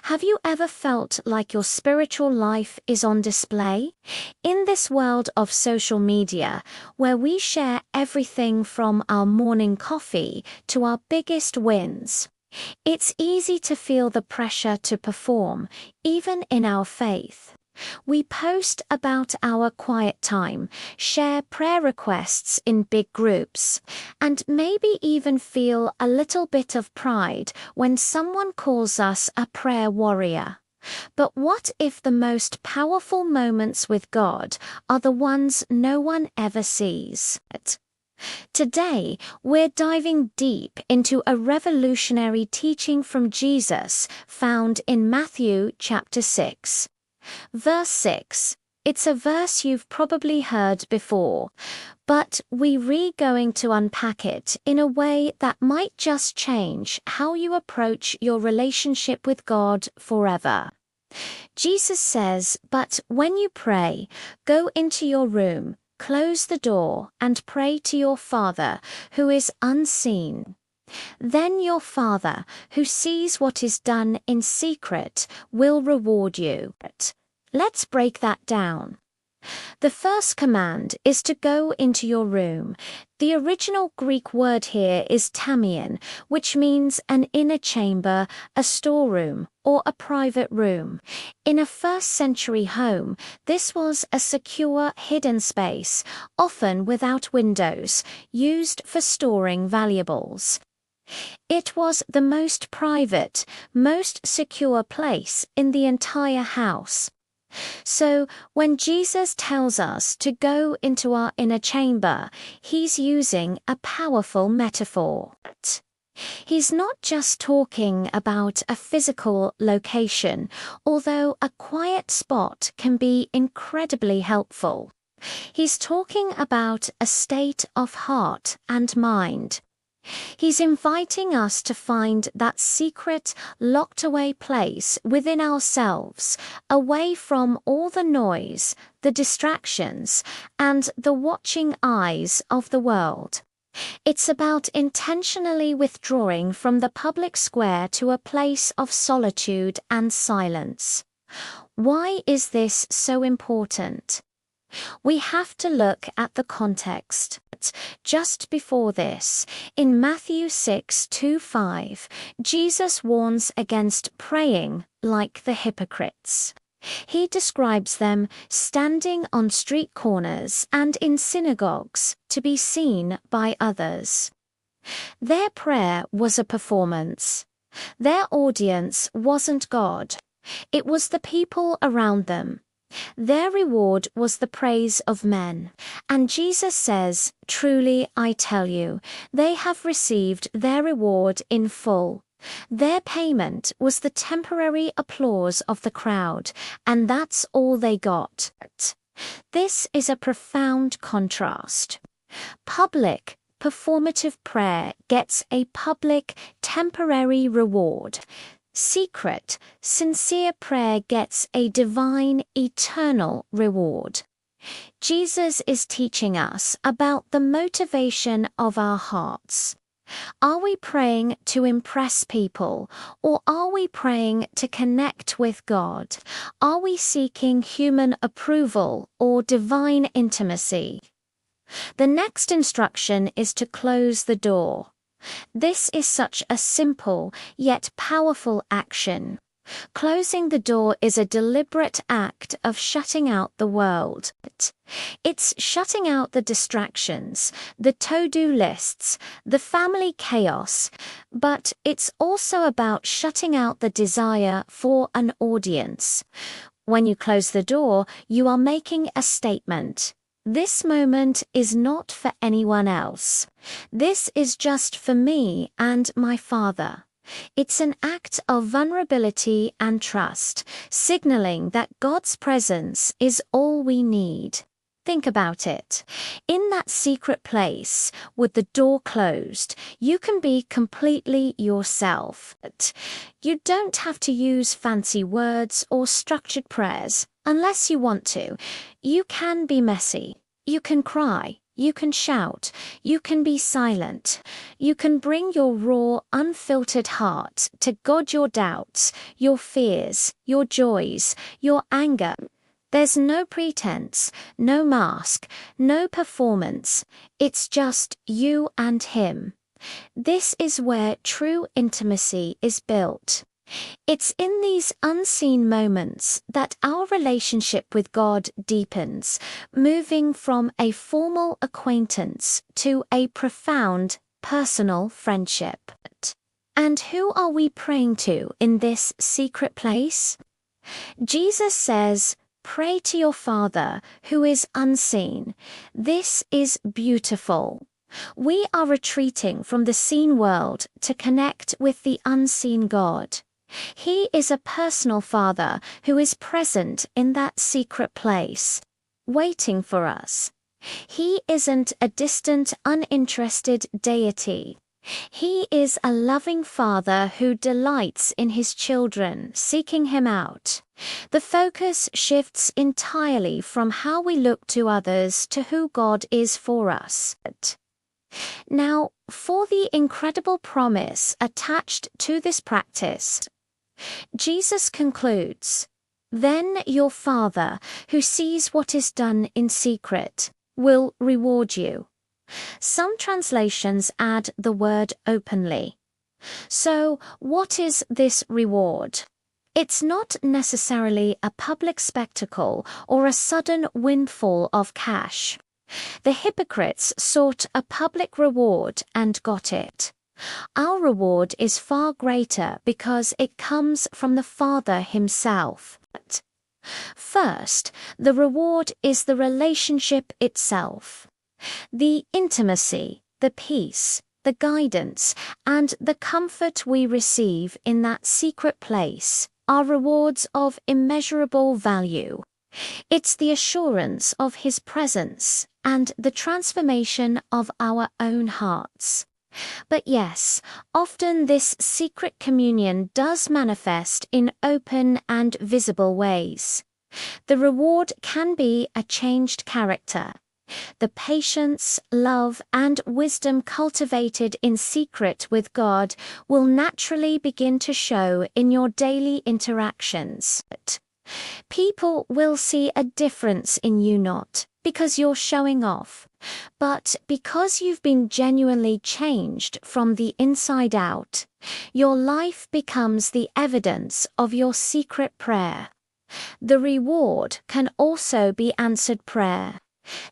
Have you ever felt like your spiritual life is on display? In this world of social media, where we share everything from our morning coffee to our biggest wins, it's easy to feel the pressure to perform, even in our faith. We post about our quiet time, share prayer requests in big groups, and maybe even feel a little bit of pride when someone calls us a prayer warrior. But what if the most powerful moments with God are the ones no one ever sees? Today, we're diving deep into a revolutionary teaching from Jesus found in Matthew chapter 6. Verse 6. It's a verse you've probably heard before, but we're going to unpack it in a way that might just change how you approach your relationship with God forever. Jesus says, "But when you pray, go into your room, close the door, and pray to your Father who is unseen. Then your Father, who sees what is done in secret, will reward you." Let's break that down. The first command is to go into your room. The original Greek word here is tamion, which means an inner chamber, a storeroom, or a private room. In a first-century home, this was a secure, hidden space, often without windows, used for storing valuables. It was the most private, most secure place in the entire house. So, when Jesus tells us to go into our inner chamber, he's using a powerful metaphor. He's not just talking about a physical location, although a quiet spot can be incredibly helpful. He's talking about a state of heart and mind. He's inviting us to find that secret, locked-away place within ourselves, away from all the noise, the distractions, and the watching eyes of the world. It's about intentionally withdrawing from the public square to a place of solitude and silence. Why is this so important? We have to look at the context. Just before this, in Matthew 6:2-5, Jesus warns against praying like the hypocrites. He describes them standing on street corners and in synagogues to be seen by others. Their prayer was a performance. Their audience wasn't God. It was the people around them. Their reward was the praise of men. And Jesus says, "Truly I tell you, they have received their reward in full." Their payment was the temporary applause of the crowd, and that's all they got. This is a profound contrast. Public, performative prayer gets a public, temporary reward. Secret, sincere prayer gets a divine, eternal reward. Jesus is teaching us about the motivation of our hearts. Are we praying to impress people, or are we praying to connect with God? Are we seeking human approval or divine intimacy? The next instruction is to close the door. This is such a simple yet powerful action. Closing the door is a deliberate act of shutting out the world. It's shutting out the distractions, the to-do lists, the family chaos, but it's also about shutting out the desire for an audience. When you close the door, you are making a statement. This moment is not for anyone else. This is just for me and my Father. It's an act of vulnerability and trust, signaling that God's presence is all we need. Think about it. In that secret place, with the door closed, you can be completely yourself. You don't have to use fancy words or structured prayers, unless you want to. You can be messy. You can cry. You can shout, you can be silent, you can bring your raw, unfiltered heart to God, your doubts, your fears, your joys, your anger. There's no pretense, no mask, no performance. It's just you and Him. This is where true intimacy is built. It's in these unseen moments that our relationship with God deepens, moving from a formal acquaintance to a profound, personal friendship. And who are we praying to in this secret place? Jesus says, "Pray to your Father who is unseen." This is beautiful. We are retreating from the seen world to connect with the unseen God. He is a personal Father who is present in that secret place, waiting for us. He isn't a distant, uninterested deity. He is a loving Father who delights in His children, seeking Him out. The focus shifts entirely from how we look to others to who God is for us. Now, for the incredible promise attached to this practice, Jesus concludes, "Then your Father, who sees what is done in secret, will reward you." Some translations add the word openly. So, what is this reward? It's not necessarily a public spectacle or a sudden windfall of cash. The hypocrites sought a public reward and got it. Our reward is far greater because it comes from the Father Himself. First, the reward is the relationship itself. The intimacy, the peace, the guidance, and the comfort we receive in that secret place are rewards of immeasurable value. It's the assurance of His presence and the transformation of our own hearts. But yes, often this secret communion does manifest in open and visible ways. The reward can be a changed character. The patience, love, and wisdom cultivated in secret with God will naturally begin to show in your daily interactions. People will see a difference in you, not because you're showing off, but because you've been genuinely changed from the inside out. Your life becomes the evidence of your secret prayer. The reward can also be answered prayer.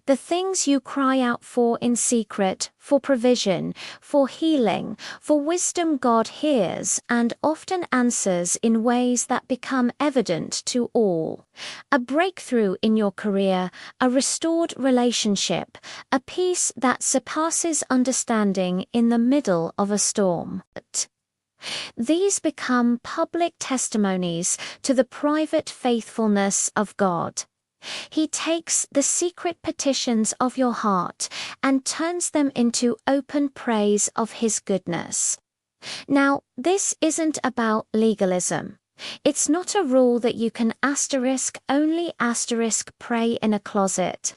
The things you cry out for in secret, for provision, for healing, for wisdom, God hears and often answers in ways that become evident to all. A breakthrough in your career, a restored relationship, a peace that surpasses understanding in the middle of a storm. These become public testimonies to the private faithfulness of God. He takes the secret petitions of your heart and turns them into open praise of His goodness. Now, this isn't about legalism. It's not a rule that you can only pray in a closet.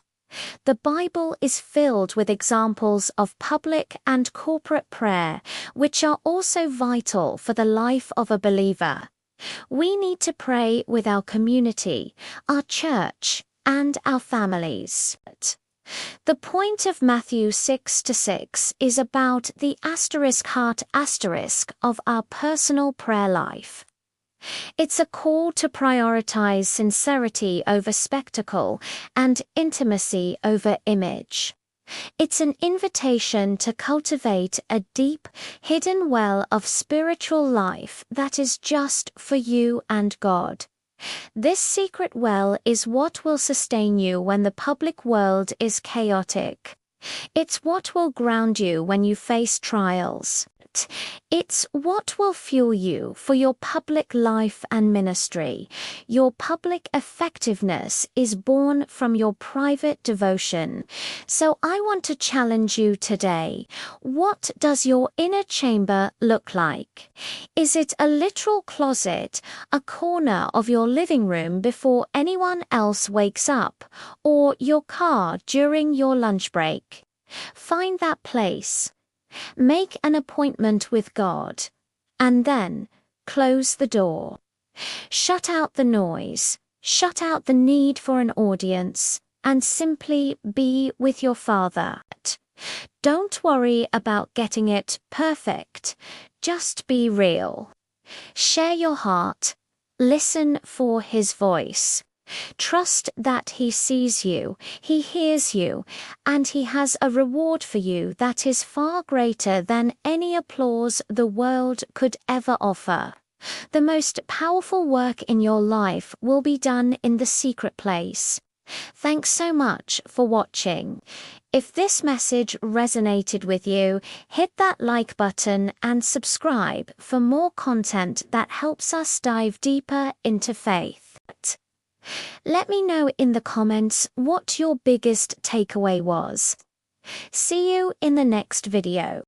The Bible is filled with examples of public and corporate prayer, which are also vital for the life of a believer. We need to pray with our community, our church, and our families. The point of Matthew 6-6 is about the heart of our personal prayer life. It's a call to prioritize sincerity over spectacle and intimacy over image. It's an invitation to cultivate a deep, hidden well of spiritual life that is just for you and God. This secret well is what will sustain you when the public world is chaotic. It's what will ground you when you face trials. It's what will fuel you for your public life and ministry. Your public effectiveness is born from your private devotion. So I want to challenge you today. What does your inner chamber look like? Is it a literal closet, a corner of your living room before anyone else wakes up, or your car during your lunch break? Find that place. Make an appointment with God, and then close the door. Shut out the noise, shut out the need for an audience, and simply be with your Father. Don't worry about getting it perfect, just be real. Share your heart, listen for His voice. Trust that He sees you, He hears you, and He has a reward for you that is far greater than any applause the world could ever offer. The most powerful work in your life will be done in the secret place. Thanks so much for watching. If this message resonated with you, hit that like button and subscribe for more content that helps us dive deeper into faith. Let me know in the comments what your biggest takeaway was. See you in the next video.